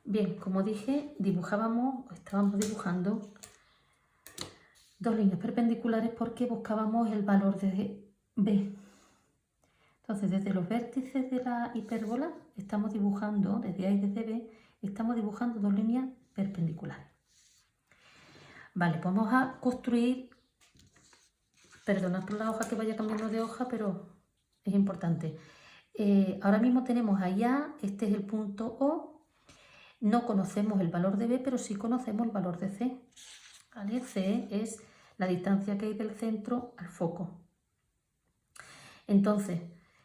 Bien, como dije, estábamos dibujando dos líneas perpendiculares porque buscábamos el valor de B. Entonces, desde los vértices de la hipérbola estamos dibujando, desde A y desde B, estamos dibujando dos líneas perpendiculares. Vale, pues vamos a construir, perdonad por la hoja que vaya cambiando de hoja, pero es importante. Ahora mismo tenemos ahí A, este es el punto O, no conocemos el valor de B, pero sí conocemos el valor de C. ¿Vale? C es la distancia que hay del centro al foco. Entonces,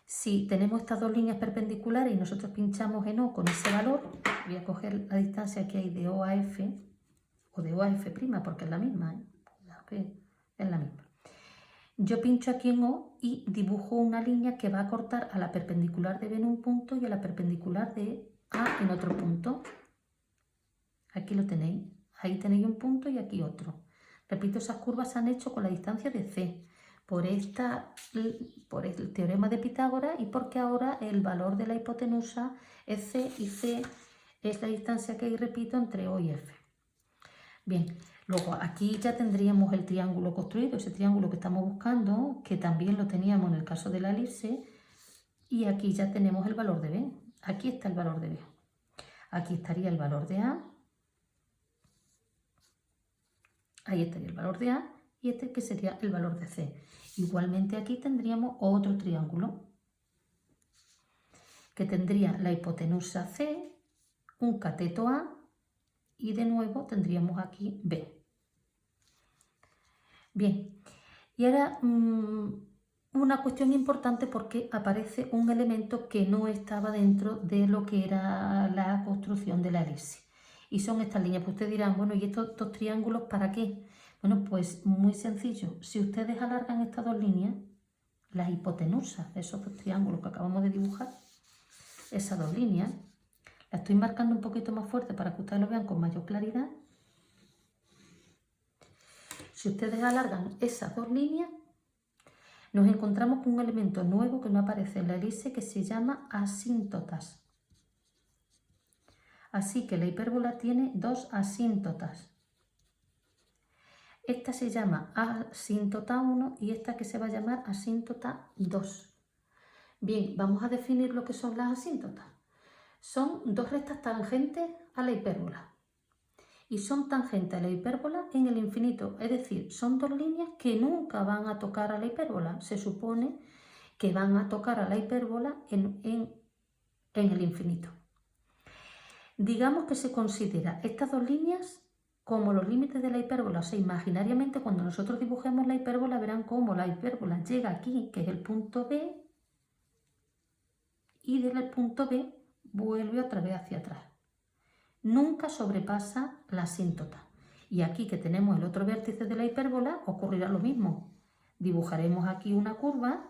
si tenemos estas dos líneas perpendiculares y nosotros pinchamos en O con ese valor, voy a coger la distancia que hay de O a F, o de O a F', porque es la misma, es la misma. Yo pincho aquí en O y dibujo una línea que va a cortar a la perpendicular de B en un punto y a la perpendicular de A en otro punto. Aquí lo tenéis. Ahí tenéis un punto y aquí otro. Repito, esas curvas se han hecho con la distancia de C, por el teorema de Pitágoras y porque ahora el valor de la hipotenusa es C y C es la distancia que hay, repito, entre O y F. Bien, luego aquí ya tendríamos el triángulo construido, ese triángulo que estamos buscando, que también lo teníamos en el caso de la elipse, y aquí ya tenemos el valor de B. Aquí está el valor de B. Aquí estaría el valor de A. Ahí estaría el valor de A y este que sería el valor de C. Igualmente aquí tendríamos otro triángulo que tendría la hipotenusa C, un cateto A y de nuevo tendríamos aquí B. Bien, y ahora una cuestión importante porque aparece un elemento que no estaba dentro de lo que era la construcción de la elipse. Y son estas líneas. Pues ustedes dirán, bueno, ¿y estos dos triángulos para qué? Bueno, pues muy sencillo. Si ustedes alargan estas dos líneas, las hipotenusas de esos dos triángulos que acabamos de dibujar, esas dos líneas, las estoy marcando un poquito más fuerte para que ustedes lo vean con mayor claridad. Si ustedes alargan esas dos líneas, nos encontramos con un elemento nuevo que no aparece en la elipse que se llama asíntotas. Así que la hipérbola tiene dos asíntotas. Esta se llama asíntota 1 y esta que se va a llamar asíntota 2. Bien, vamos a definir lo que son las asíntotas. Son dos rectas tangentes a la hipérbola. Y son tangentes a la hipérbola en el infinito, es decir, son dos líneas que nunca van a tocar a la hipérbola. Se supone que van a tocar a la hipérbola en el infinito. Digamos que se considera estas dos líneas como los límites de la hipérbola. O sea, imaginariamente cuando nosotros dibujemos la hipérbola verán cómo la hipérbola llega aquí, que es el punto B, y desde el punto B vuelve otra vez hacia atrás. Nunca sobrepasa la asíntota. Y aquí que tenemos el otro vértice de la hipérbola ocurrirá lo mismo. Dibujaremos aquí una curva,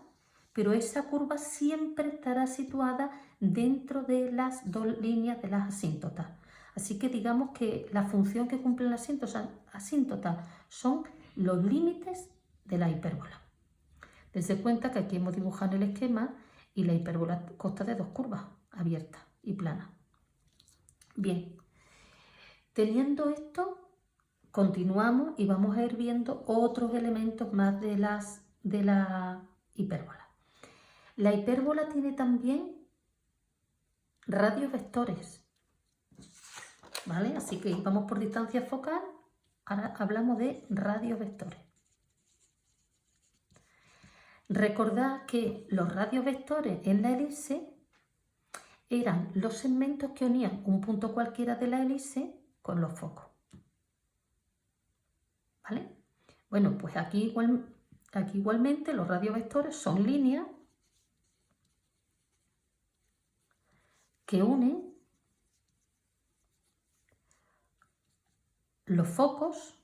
pero esa curva siempre estará situada dentro de las dos líneas de las asíntotas. Así que digamos que la función que cumplen las asíntotas son los límites de la hipérbola. Dense cuenta que aquí hemos dibujado el esquema y la hipérbola consta de dos curvas abiertas y planas. Bien, teniendo esto, continuamos y vamos a ir viendo otros elementos más de la hipérbola. La hipérbola tiene también radios vectores, ¿vale? Así que vamos por distancia focal, ahora hablamos de radios vectores. Recordad que los radios vectores en la elipse eran los segmentos que unían un punto cualquiera de la elipse con los focos. ¿Vale? Bueno, pues aquí igualmente los radiovectores son líneas que unen los focos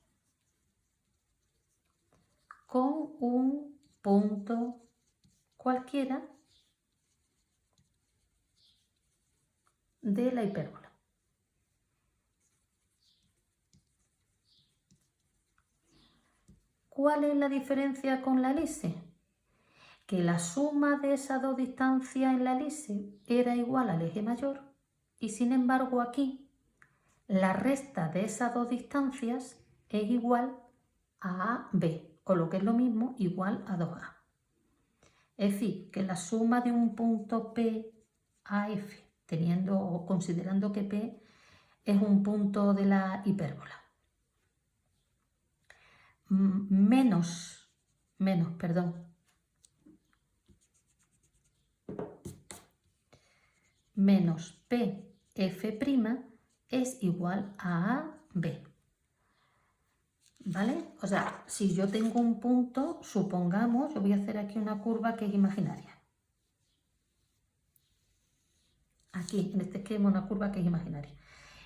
con un punto cualquiera de la hipérbola. ¿Cuál es la diferencia con la elipse? Que la suma de esas dos distancias en la elipse era igual al eje mayor y sin embargo aquí la resta de esas dos distancias es igual a AB, o lo que es lo mismo, igual a 2A. Es decir, que la suma de un punto P a F, teniendo o considerando que P es un punto de la hipérbola, menos PF' es igual a AB. ¿Vale? O sea, si yo tengo un punto, supongamos, yo voy a hacer aquí una curva que es imaginaria. Aquí, en este esquema, una curva que es imaginaria.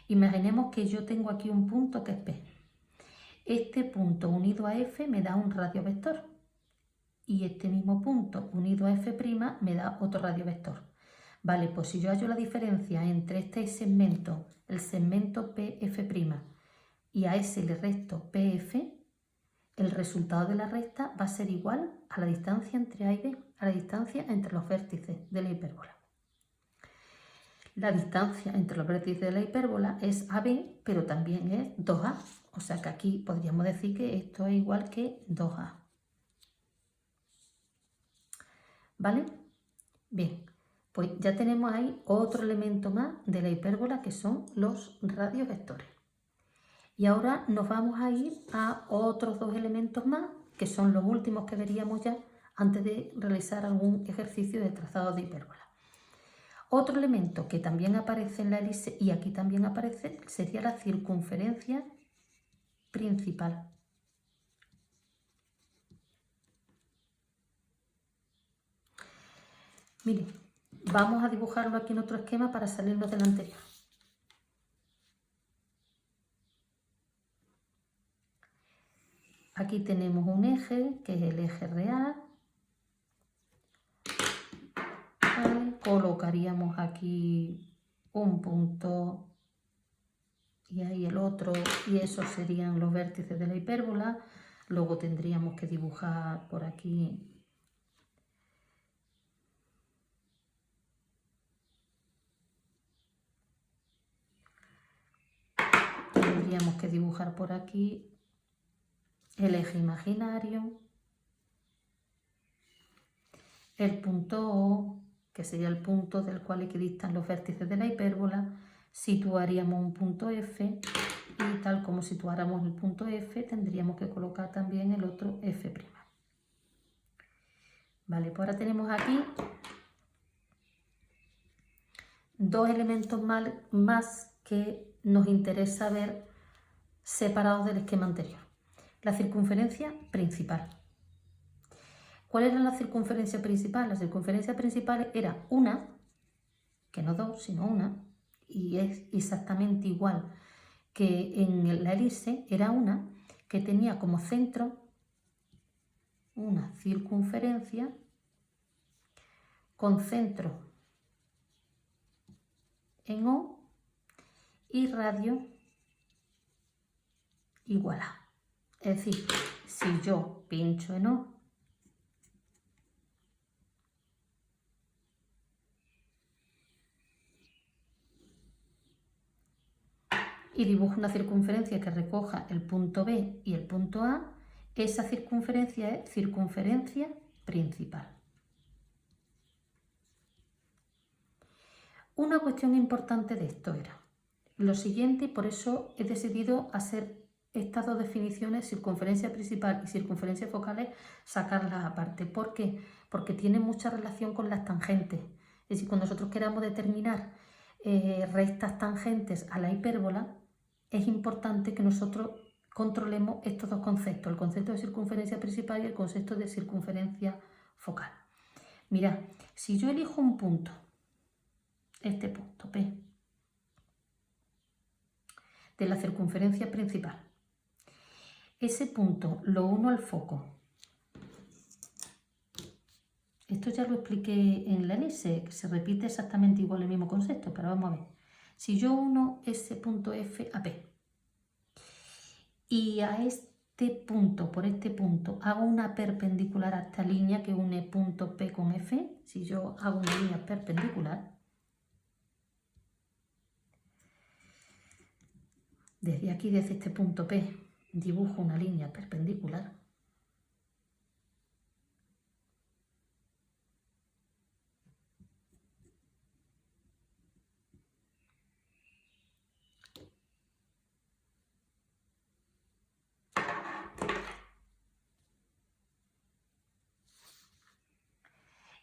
Imaginemos que yo tengo aquí un punto que es P. Este punto unido a F me da un radio vector. Y este mismo punto unido a F' me da otro radio vector. Vale, pues si yo hallo la diferencia entre este segmento, el segmento PF', y a ese le resto PF, el resultado de la recta va a ser igual a la distancia entre A y B, a la distancia entre los vértices de la hipérbola. La distancia entre los vértices de la hipérbola es AB, pero también es 2A. O sea que aquí podríamos decir que esto es igual que 2A. ¿Vale? Bien, pues ya tenemos ahí otro elemento más de la hipérbola que son los radiovectores. Y ahora nos vamos a ir a otros dos elementos más, que son los últimos que veríamos ya antes de realizar algún ejercicio de trazado de hipérbola. Otro elemento que también aparece en la elipse y aquí también aparece sería la circunferencia principal. Miren, vamos a dibujarlo aquí en otro esquema para salirnos del anterior. Aquí tenemos un eje, que es el eje real. ¿Vale? Colocaríamos aquí un punto y ahí el otro, y esos serían los vértices de la hipérbola. Luego tendríamos que dibujar por aquí el eje imaginario, el punto O, que sería el punto del cual equidistan los vértices de la hipérbola. Situaríamos un punto F y tal como situáramos el punto F tendríamos que colocar también el otro F'. Vale, pues ahora tenemos aquí dos elementos más que nos interesa ver separados del esquema anterior. La circunferencia principal. ¿Cuál era la circunferencia principal? La circunferencia principal era una, que no dos, sino una, y es exactamente igual que en la elipse, era una que tenía como centro una circunferencia con centro en O y radio igual a. Es decir, si yo pincho en O y dibujo una circunferencia que recoja el punto B y el punto A, esa circunferencia es circunferencia principal. Una cuestión importante de esto era lo siguiente, y por eso he decidido hacer estas dos definiciones, circunferencia principal y circunferencia focales, sacarlas aparte. ¿Por qué? Porque tienen mucha relación con las tangentes. Es decir, cuando nosotros queramos determinar rectas tangentes a la hipérbola, es importante que nosotros controlemos estos dos conceptos, el concepto de circunferencia principal y el concepto de circunferencia focal. Mirad, si yo elijo un punto, este punto P, de la circunferencia principal, ese punto lo uno al foco. Esto ya lo expliqué en la elipse, que se repite exactamente igual el mismo concepto, pero vamos a ver. Si yo uno ese punto F a P y a este punto, por este punto, hago una perpendicular a esta línea que une punto P con F, si yo hago una línea perpendicular, Desde aquí, desde este punto P, dibujo una línea perpendicular.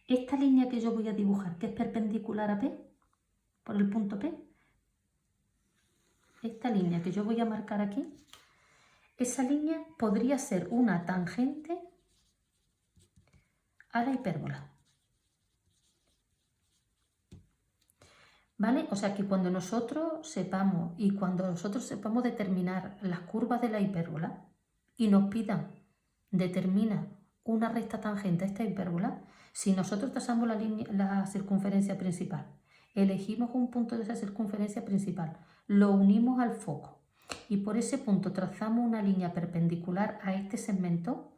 Esta línea que yo voy a dibujar, que es perpendicular a P, por el punto P, esta línea que yo voy a marcar aquí, esa línea podría ser una tangente a la hipérbola. ¿Vale? O sea que cuando nosotros sepamos determinar las curvas de la hipérbola y nos pidan determina una recta tangente a esta hipérbola, si nosotros trazamos la circunferencia principal, elegimos un punto de esa circunferencia principal, lo unimos al foco y por ese punto trazamos una línea perpendicular a este segmento,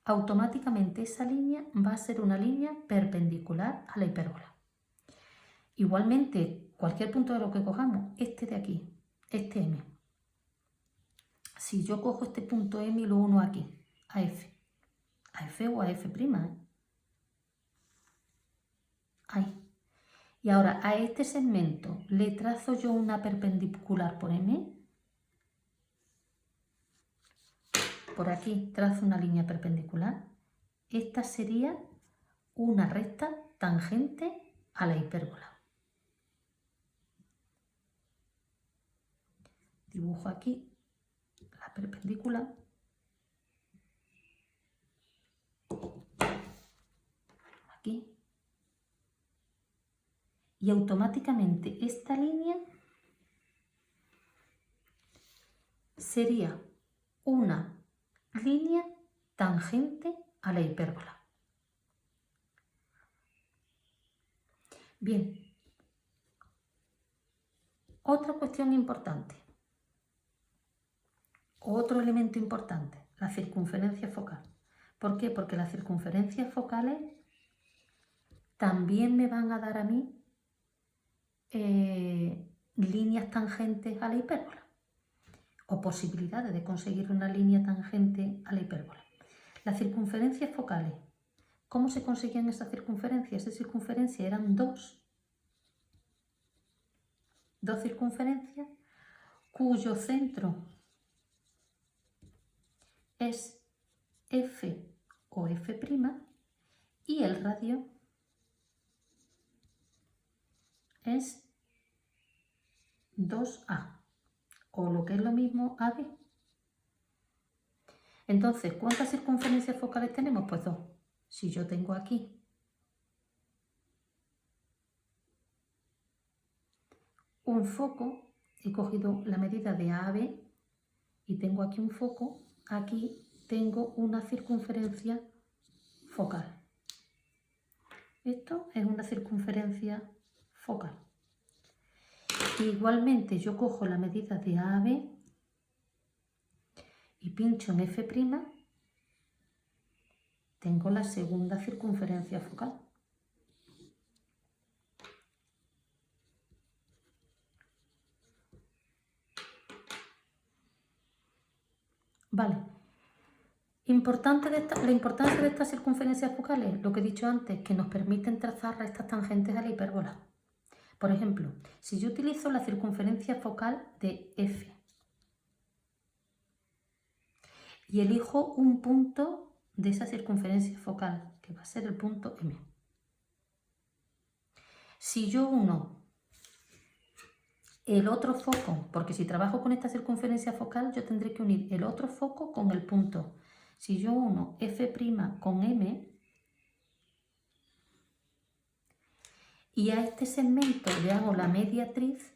automáticamente esa línea va a ser una línea perpendicular a la hipérbola. Igualmente, cualquier punto de lo que cojamos, este de aquí, este M. Si yo cojo este punto M y lo uno aquí, a F o a F', ahí. Y ahora a este segmento le trazo yo una perpendicular por M. Por aquí trazo una línea perpendicular. Esta sería una recta tangente a la hipérbola. Dibujo aquí la perpendicular. Aquí. Y automáticamente esta línea sería una línea tangente a la hipérbola. Bien, otra cuestión importante, otro elemento importante, la circunferencia focal. ¿Por qué? Porque las circunferencias focales también me van a dar a mí líneas tangentes a la hipérbola o posibilidades de conseguir una línea tangente a la hipérbola. Las circunferencias focales, ¿cómo se conseguían esas circunferencias? Esas circunferencias eran dos circunferencias cuyo centro es F o F' y el radio es 2A o lo que es lo mismo AB. Entonces, ¿cuántas circunferencias focales tenemos? Pues dos. Si yo tengo aquí un foco, he cogido la medida de A a B y tengo aquí un foco, aquí tengo una circunferencia focal. Esto es una circunferencia focal. Igualmente yo cojo la medida de A a B y pincho en F', tengo la segunda circunferencia focal. Vale. La importancia de estas circunferencias focales, lo que he dicho antes, que nos permiten trazar rectas tangentes a la hipérbola. Por ejemplo, si yo utilizo la circunferencia focal de F y elijo un punto de esa circunferencia focal, que va a ser el punto M. Si yo uno el otro foco, porque si trabajo con esta circunferencia focal, yo tendré que unir el otro foco con el punto. Si yo uno F' con M, y a este segmento le hago la mediatriz,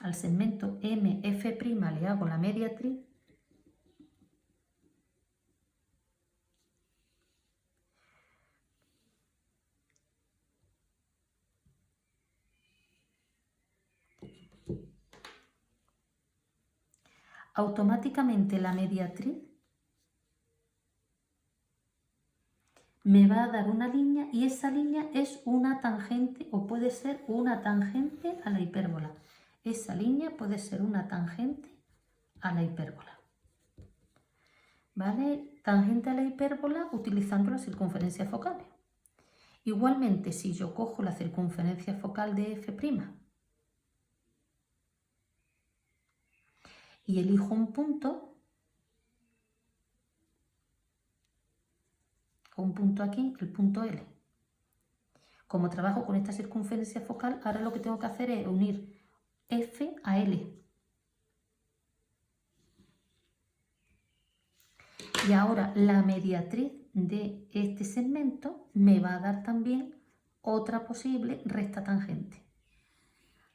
al segmento MF' le hago la mediatriz, automáticamente la mediatriz me va a dar una línea y esa línea es una tangente o puede ser una tangente a la hipérbola. esa línea puede ser una tangente a la hipérbola. ¿Vale? Tangente a la hipérbola utilizando las circunferencias focales. Igualmente, si yo cojo la circunferencia focal de f' y elijo un punto aquí, el punto L. Como trabajo con esta circunferencia focal, ahora lo que tengo que hacer es unir F a L. Y ahora la mediatriz de este segmento me va a dar también otra posible recta tangente.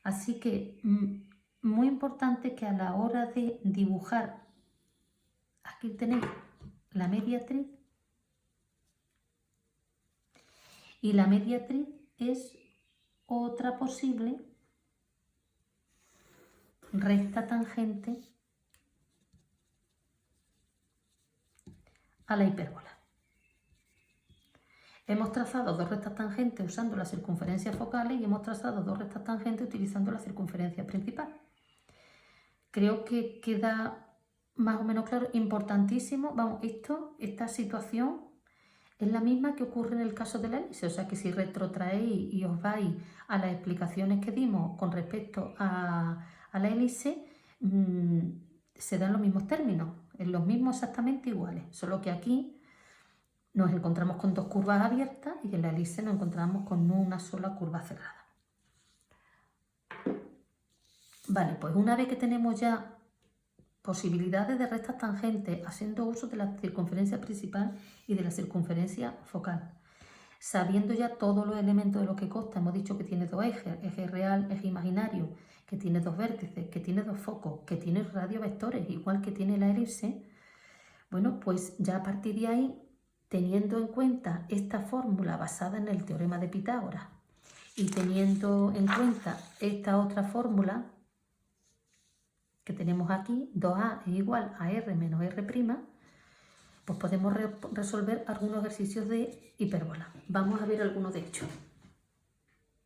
Así que muy importante que a la hora de dibujar, aquí tenéis la mediatriz, y la mediatriz es otra posible recta tangente a la hipérbola. Hemos trazado dos rectas tangentes usando las circunferencias focales y hemos trazado dos rectas tangentes utilizando la circunferencia principal. Creo que queda más o menos claro, importantísimo. Vamos, esta situación es la misma que ocurre en el caso de la elipse, o sea que si retrotraéis y os vais a las explicaciones que dimos con respecto a la elipse, se dan los mismos términos, en los mismos exactamente iguales, solo que aquí nos encontramos con dos curvas abiertas y en la elipse nos encontramos con una sola curva cerrada. Vale, pues una vez que tenemos ya posibilidades de rectas tangentes haciendo uso de la circunferencia principal y de la circunferencia focal, sabiendo ya todos los elementos de lo que consta, hemos dicho que tiene dos ejes, eje real, eje imaginario, que tiene dos vértices, que tiene dos focos, que tiene radiovectores, igual que tiene la elipse. Bueno, pues ya a partir de ahí, teniendo en cuenta esta fórmula basada en el teorema de Pitágoras y teniendo en cuenta esta otra fórmula que tenemos aquí, 2a es igual a r menos r', pues podemos resolver algunos ejercicios de hipérbola. Vamos a ver algunos de ellos.